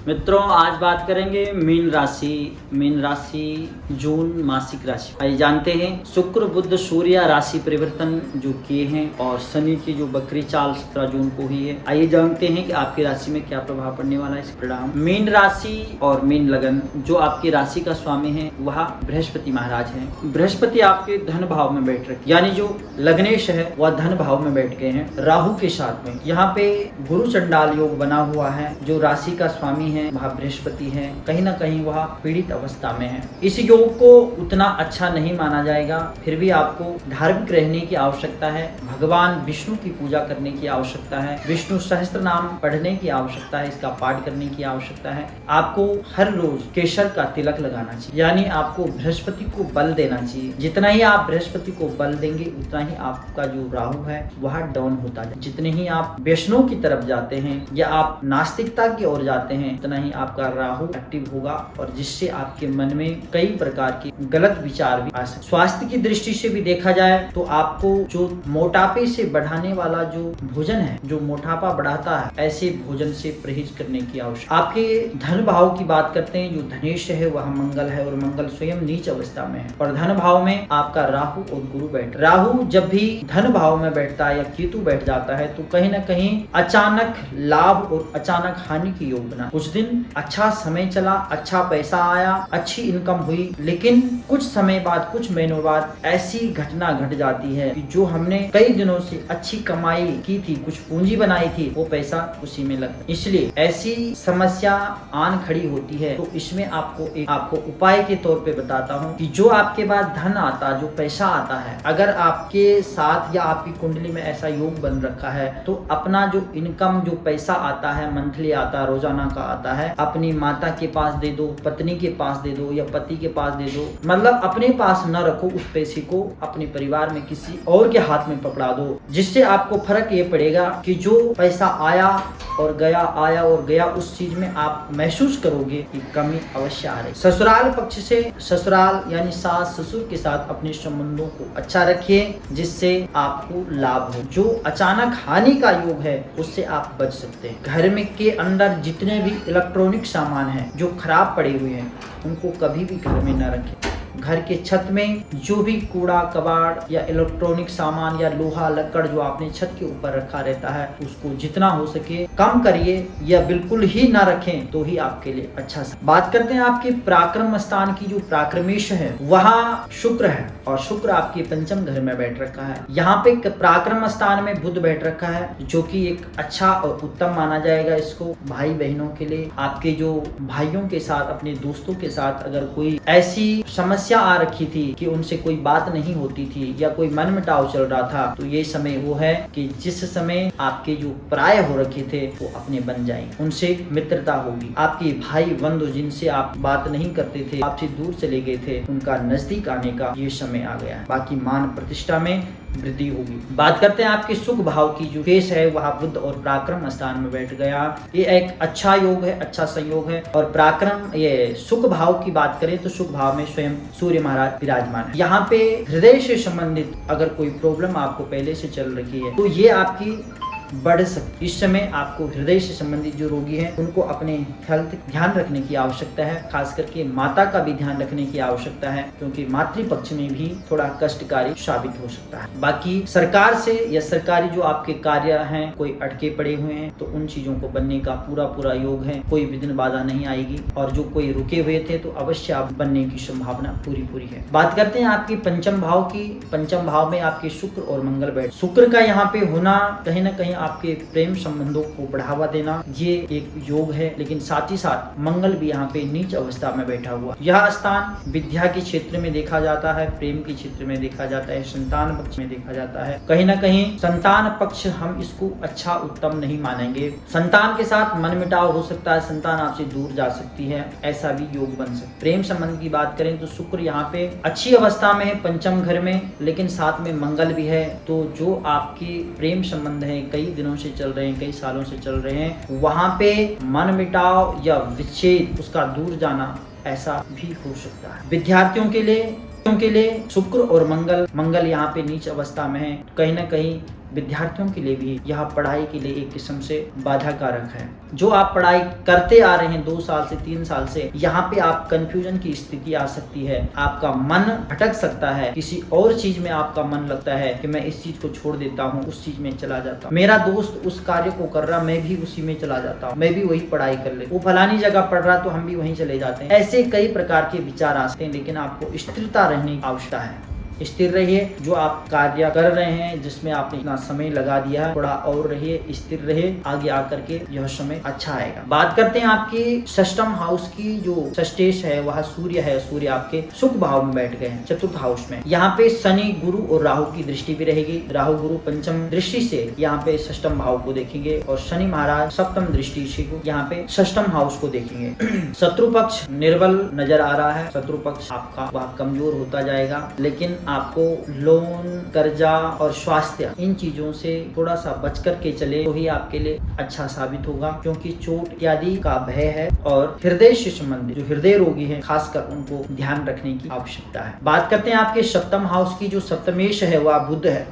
मित्रों, आज बात करेंगे मीन राशि जून मासिक राशि। आइए जानते हैं। शुक्र बुध सूर्य राशि परिवर्तन जो किए हैं और शनि की जो बकरी चाल 17 जून को हुई है। आइए जानते हैं कि आपकी राशि में क्या प्रभाव पड़ने वाला है। इस परिणाम मीन राशि और मीन लगन जो आपकी राशि का स्वामी है वह बृहस्पति महाराज है। बृहस्पति आपके धन भाव में बैठ रखे, यानी जो लग्नेश है वह धन भाव में बैठ गए हैं राहु के साथ में। यहाँ पे गुरु चंडाल योग बना हुआ है। जो राशि का स्वामी है वह बृहस्पति है, कहीं ना कहीं वह पीड़ित अवस्था में है। इस योग को उतना अच्छा नहीं माना जाएगा, फिर भी आपको धार्मिक रहने की आवश्यकता है। भगवान विष्णु की पूजा करने की आवश्यकता है, विष्णु सहस्त्र नाम पढ़ने की आवश्यकता है, इसका पाठ करने की आवश्यकता है। आपको हर रोज केसर का तिलक लगाना चाहिए, यानी आपको बृहस्पति को बल देना चाहिए। जितना ही आप बृहस्पति को बल देंगे उतना ही आपका जो राहु है वह डाउन होता है। जितने ही आप वैष्णव की तरफ जाते हैं या आप नास्तिकता की ओर जाते हैं उतना ही आपका राहु एक्टिव होगा और जिससे आपके मन में कई प्रकार के गलत विचार भी आ सकते। स्वास्थ्य की दृष्टि से भी देखा जाए तो आपको जो मोटापे से बढ़ाने वाला जो भोजन है, जो मोटापा बढ़ाता है, ऐसे भोजन से परहेज करने की आवश्यकता। आपके धन भाव की बात करते हैं, जो धनेश है वह मंगल है और मंगल स्वयं नीच अवस्था में है और धन भाव में आपका राहु और गुरु बैठ। राहु जब भी धन भाव में बैठता है या केतु बैठ जाता है तो कहीं ना कहीं अचानक लाभ और अचानक हानि की योग बना। कुछ दिन अच्छा समय चला, अच्छा पैसा आया, अच्छी इनकम हुई, लेकिन कुछ समय बाद, कुछ महीनों बाद ऐसी घटना घट जाती है कि जो हमने कई दिनों से अच्छी कमाई की थी, कुछ पूंजी बनाई थी, वो पैसा उसी में लग। इसलिए ऐसी समस्या आन खड़ी होती है। तो इसमें आपको उपाय के तौर पे बताता हूँ कि जो आपके पास धन आता, जो पैसा आता है, अगर आपके साथ या आपकी कुंडली में ऐसा योग बन रखा है तो अपना जो इनकम, जो पैसा आता है, मंथली आता, रोजाना का आता है, अपनी माता के पास दे दो, पत्नी के पास दे दो या पति के पास दे दो। मतलब अपने पास न रखो, उस पैसे को अपने परिवार में किसी और के हाथ में पकड़ा दो, जिससे आपको फर्क ये पड़ेगा कि जो पैसा आया और गया, उस चीज में आप महसूस करोगे कि कमी अवश्य आ रही। ससुराल पक्ष से, ससुराल यानी सास ससुर के साथ अपने संबंधों को अच्छा रखिए, जिससे आपको लाभ हो। जो अचानक हानि का योग है उससे आप बच सकते हैं। घर में के अंदर जितने भी इलेक्ट्रॉनिक सामान हैं जो खराब पड़े हुए हैं उनको कभी भी घर में न रखें। घर के छत में जो भी कूड़ा कबाड़ या इलेक्ट्रॉनिक सामान या लोहा लक्कड़ जो आपने छत के ऊपर रखा रहता है उसको जितना हो सके कम करिए या बिल्कुल ही ना रखें तो ही आपके लिए अच्छा। बात करते हैं आपके पराक्रम स्थान की। जो पराक्रमेश है वहाँ शुक्र है और शुक्र आपके पंचम घर में बैठ रखा है। यहाँ पे पराक्रम स्थान में बुध बैठ रखा है, जो कि एक अच्छा और उत्तम माना जाएगा। इसको भाई बहनों के लिए, आपके जो भाइयों के साथ, अपने दोस्तों के साथ अगर कोई ऐसी समस्या आ रखी थी कि उनसे कोई बात नहीं होती थी या कोई मनमुटाव चल रहा था, तो ये समय वो है कि जिस समय आपके जो पराये हो रखे थे वो अपने बन जाएंगे, उनसे मित्रता होगी। आपके भाई बंधु जिनसे आप बात नहीं करते थे, आपसे दूर चले गए थे, उनका नजदीक आने का ये समय आ गया है। बाकी मान प्रतिष्ठा में वृद्धि होगी। बात करते हैं आपके सुख भाव की। जो केस है वह बुध और पराक्रम स्थान में बैठ गया। ये एक अच्छा योग है, अच्छा संयोग है। और पराक्रम, ये सुख भाव की बात करें तो सुख भाव में स्वयं सूर्य महाराज विराजमान है। यहाँ पे हृदय से संबंधित अगर कोई प्रॉब्लम आपको पहले से चल रही है तो ये आपकी बढ़ सकती। इस समय आपको हृदय से संबंधित जो रोगी हैं उनको अपने हेल्थ ध्यान रखने की आवश्यकता है। खास करके माता का भी ध्यान रखने की आवश्यकता है, क्योंकि मातृपक्ष में भी थोड़ा कष्टकारी साबित हो सकता है। बाकी सरकार से या सरकारी जो आपके कार्य हैं कोई अटके पड़े हुए हैं तो उन चीजों को बनने का पूरा योग है। कोई विघ्न बाधा नहीं आएगी और जो कोई रुके हुए थे तो अवश्य आप बनने की संभावना पूरी है। बात करते हैं आपकी पंचम भाव की। पंचम भाव में आपके शुक्र और मंगल बैठ। शुक्र का यहाँ पे होना कहीं ना कहीं आपके प्रेम संबंधों को बढ़ावा देना, ये एक योग है। लेकिन साथ ही साथ मंगल भी यहाँ पे नीच अवस्था में बैठा हुआ। यह स्थान विद्या के क्षेत्र में देखा जाता है, प्रेम के क्षेत्र में देखा जाता है, संतान पक्ष में देखा जाता है। कहीं ना कहीं संतान पक्ष हम इसको अच्छा उत्तम नहीं मानेंगे। संतान के साथ मनमुटाव हो सकता है, संतान आपसे दूर जा सकती है, ऐसा भी योग बन सकता है। प्रेम संबंध की बात करें तो शुक्र यहाँ पे अच्छी अवस्था में है पंचम घर में, लेकिन साथ में मंगल भी है। तो जो आपके प्रेम संबंध है कई दिनों से चल रहे हैं, कई सालों से चल रहे हैं, वहां पे मनमुटाव या विच्छेद, उसका दूर जाना ऐसा भी हो सकता है। विद्यार्थियों के लिए शुक्र और मंगल यहाँ पे नीच अवस्था में है। कहीं ना कहीं विद्यार्थियों के लिए भी यह पढ़ाई के लिए एक किस्म से बाधा कारक है। जो आप पढ़ाई करते आ रहे हैं 2 साल से 3 साल से, यहाँ पे आप कंफ्यूजन की स्थिति आ सकती है, आपका मन भटक सकता है, किसी और चीज में आपका मन लगता है कि मैं इस चीज को छोड़ देता हूँ, उस चीज में चला जाता हूँ, मेरा दोस्त उस कार्य को कर रहा, मैं भी उसी में चला जाता हूँ, मैं भी वही पढ़ाई कर ले, वो फलानी जगह पढ़ रहा तो हम भी वहीं चले जाते हैं। ऐसे कई प्रकार के विचार आ सकते हैं, लेकिन आपको स्थिरता रहने की आवश्यकता है। स्थिर रहिए, जो आप कार्य कर रहे हैं जिसमें आपने इतना समय लगा दिया है, थोड़ा और रहिए, स्थिर रहिए, आगे आकर के यह समय अच्छा आएगा। बात करते हैं आपकी षष्ठम हाउस की। जो षष्ठेश है वह सूर्य है, सूर्य आपके सुख भाव में बैठ गए हैं, चतुर्थ हाउस में। यहाँ पे शनि, गुरु और राहु की दृष्टि भी रहेगी। राहु गुरु पंचम दृष्टि से यहाँ पे षष्ठम भाव को देखेंगे और शनि महाराज सप्तम दृष्टि से यहाँ पे षष्ठम हाउस को देखेंगे। शत्रु पक्ष निर्बल नजर आ रहा है, शत्रु पक्ष आपका वह कमजोर होता जाएगा, लेकिन आपको लोन, कर्जा और स्वास्थ्य, इन चीजों से थोड़ा सा बच कर के चले तो ही आपके लिए अच्छा साबित होगा, क्योंकि चोट इत्यादि का भय है। और हृदय से संबंधित जो हृदय रोगी हैं, खासकर उनको ध्यान रखने की आवश्यकता है। बात करते हैं आपके सप्तम हाउस की। जो सप्तमेश है वह बुध है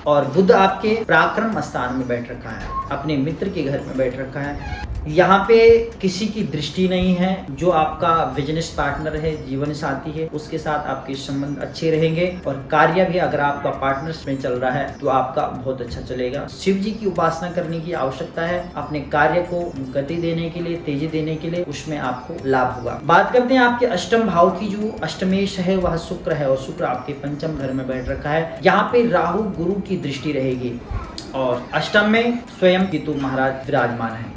और बुध आपके पराक्रम स्थान में बैठ रखा है, अपने मित्र के घर में बैठ रखा है। यहाँ पे किसी की दृष्टि नहीं है। जो आपका बिजनेस पार्टनर है, जीवन साथी है, उसके साथ आपके संबंध अच्छे रहेंगे और कार्य भी अगर आपका पार्टनर्स में चल रहा है तो आपका बहुत अच्छा चलेगा। शिव जी की उपासना करने की आवश्यकता है अपने कार्य को गति देने के लिए, तेजी देने के लिए, उसमें आपको लाभ होगा। बात करते हैं आपके अष्टम भाव की। जो अष्टमेश है वह शुक्र है और शुक्र आपके पंचम घर में बैठ रखा है। यहाँ पे राहु गुरु की दृष्टि रहेगी और अष्टम में स्वयं केतु महाराज विराजमान है।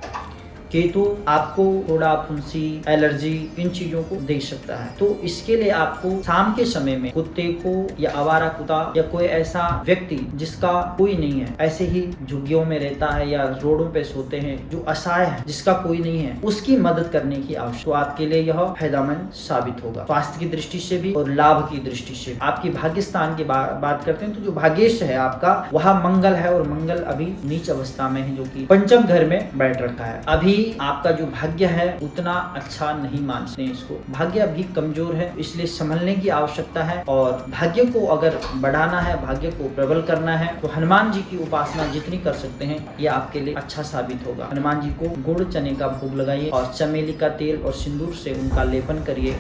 केतु आपको थोड़ा फुंसी, एलर्जी, इन चीजों को दे सकता है, तो इसके लिए आपको शाम के समय में कुत्ते को या आवारा कुत्ता या कोई ऐसा व्यक्ति जिसका कोई नहीं है, ऐसे ही झुग्गियों में रहता है या रोडों पे सोते हैं, जो असहाय है, जिसका कोई नहीं है, उसकी मदद करने की आवश्यकता, तो आपके लिए यह फायदेमंद साबित होगा, स्वास्थ्य की दृष्टि से भी और लाभ की दृष्टि से। आपकी भाग्य स्थान की बात करते हैं तो जो भाग्येश है आपका वह मंगल है और मंगल अभी नीच अवस्था में है, जो कि पंचम घर में बैठ रखा है। अभी आपका जो भाग्य है उतना अच्छा नहीं मानते हैं इसको, भाग्य अभी कमजोर है, इसलिए संभलने की आवश्यकता है। और भाग्य को अगर बढ़ाना है, भाग्य को प्रबल करना है, तो हनुमान जी की उपासना जितनी कर सकते हैं ये आपके लिए अच्छा साबित होगा। हनुमान जी को गुड़ चने का भोग लगाइए और चमेली का तेल और सिंदूर से उनका लेपन करिए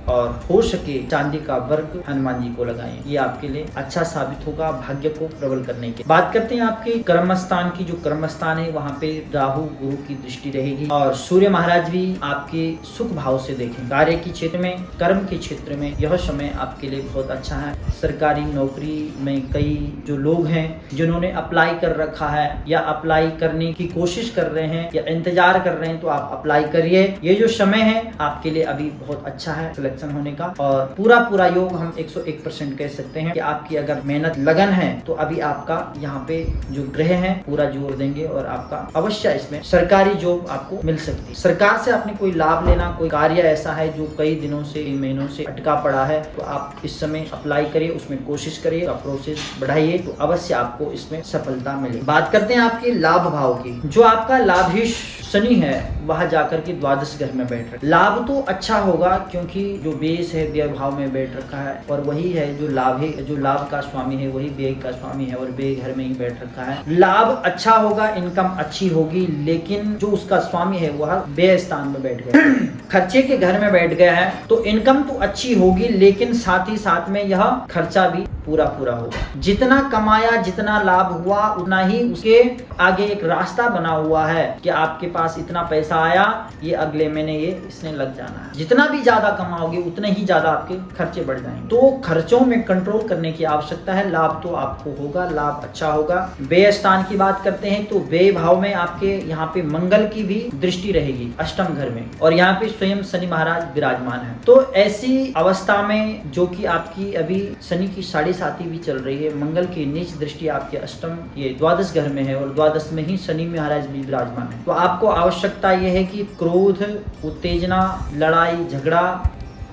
और हो सके चांदी का वर्क हनुमान जी को लगाएं, ये आपके लिए अच्छा साबित होगा भाग्य को प्रबल करने के। बात करते हैं आपके कर्म स्थान की। जो कर्म स्थान है वहाँ पे राहु गुरु की दृष्टि रहेगी और सूर्य महाराज भी आपके सुख भाव से देखें। कार्य के क्षेत्र में, कर्म के क्षेत्र में यह समय आपके लिए बहुत अच्छा है। सरकारी नौकरी में कई जो लोग हैं जिन्होंने अप्लाई कर रखा है या अप्लाई करने की कोशिश कर रहे हैं या इंतजार कर रहे हैं, तो आप अप्लाई करिए। ये जो समय है आपके लिए अभी बहुत अच्छा है होने का और पूरा योग हम 101% कह सकते हैं कि आपकी अगर मेहनत लगन है तो अभी आपका यहाँ पे जो ग्रह हैं पूरा जोर देंगे और आपका अवश्य इसमें सरकारी जॉब आपको मिल सकती है। सरकार से आपने कोई लाभ लेना, कोई कार्य ऐसा है जो कई दिनों से, महीनों से अटका पड़ा है, तो आप इस समय अप्लाई करिए, उसमें कोशिश करिए, प्रोसेस बढ़ाइए, तो अवश्य आपको इसमें सफलता मिले। बात करते हैं आपके लाभ भाव की। जो आपका लाभीश शनि है वह जाकर के द्वादश घर में बैठ रखा। लाभ तो अच्छा होगा क्योंकि जो बेस है व्यय भाव में बैठ रखा है और वही है जो लाभ है, जो लाभ का स्वामी है वही व्यय का स्वामी है और व्यय घर में ही बैठ रखा है। लाभ अच्छा होगा, इनकम अच्छी होगी, लेकिन जो उसका स्वामी है वह व्यय स्थान में बैठ गया खर्चे के घर में बैठ गया है, तो इनकम तो अच्छी होगी लेकिन साथ ही साथ में यह खर्चा भी पूरा होगा। जितना कमाया, जितना लाभ हुआ, उतना ही उसके आगे एक रास्ता बना हुआ है कि आपके पास इतना पैसा आया, ये अगले महीने ये इसने लग जाना है। जितना भी ज्यादा कमाओगे उतने ही ज्यादा आपके खर्चे बढ़ जाएंगे, तो खर्चों में कंट्रोल करने की आवश्यकता है। लाभ तो आपको होगा, लाभ अच्छा होगा। व्यय स्थान की बात करते हैं तो व्यय भाव में आपके यहाँ पे मंगल की भी दृष्टि रहेगी अष्टम घर में और यहाँ पे स्वयं शनि महाराज विराजमान है। तो ऐसी अवस्था में जो कि आपकी अभी शनि की 7.5 भी चल रही है, मंगल की नीच दृष्टि आपके अष्टम ये द्वादश घर में है और द्वादश में ही शनि महाराज भी विराजमान है। तो आपको आवश्यकता यह है कि क्रोध, उत्तेजना, लड़ाई झगड़ा,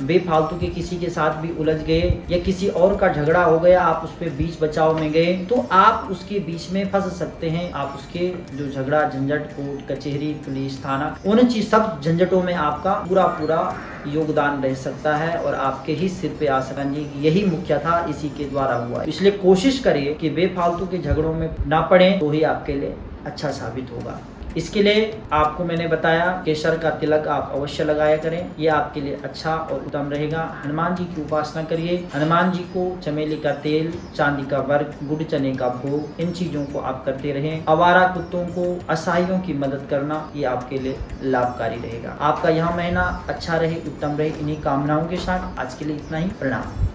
बेफालतू के किसी के साथ भी उलझ गए या किसी और का झगड़ा हो गया, आप उस पे बीच बचाव में गए तो आप उसके बीच में फंस सकते हैं। आप उसके जो झगड़ा झंझट, कोर्ट कचहरी, पुलिस थाना, उन चीज सब झंझटों में आपका पूरा योगदान रह सकता है और आपके ही सिर पे आ सकता है। यही मुख्य था, इसी के द्वारा हुआ है। इसलिए कोशिश करिए कि बेफालतू के झगड़ों में ना पड़े, तो ही आपके लिए अच्छा साबित होगा। इसके लिए आपको मैंने बताया केसर का तिलक आप अवश्य लगाया करें, ये आपके लिए अच्छा और उत्तम रहेगा। हनुमान जी की उपासना करिए, हनुमान जी को चमेली का तेल, चांदी का वर्क, गुड़ चने का भोग, इन चीजों को आप करते रहें। आवारा कुत्तों को, असहायों की मदद करना, ये आपके लिए लाभकारी रहेगा। आपका यह महीना अच्छा रहे, उत्तम रहे, इन्हीं कामनाओं के साथ आज के लिए इतना ही। प्रणाम।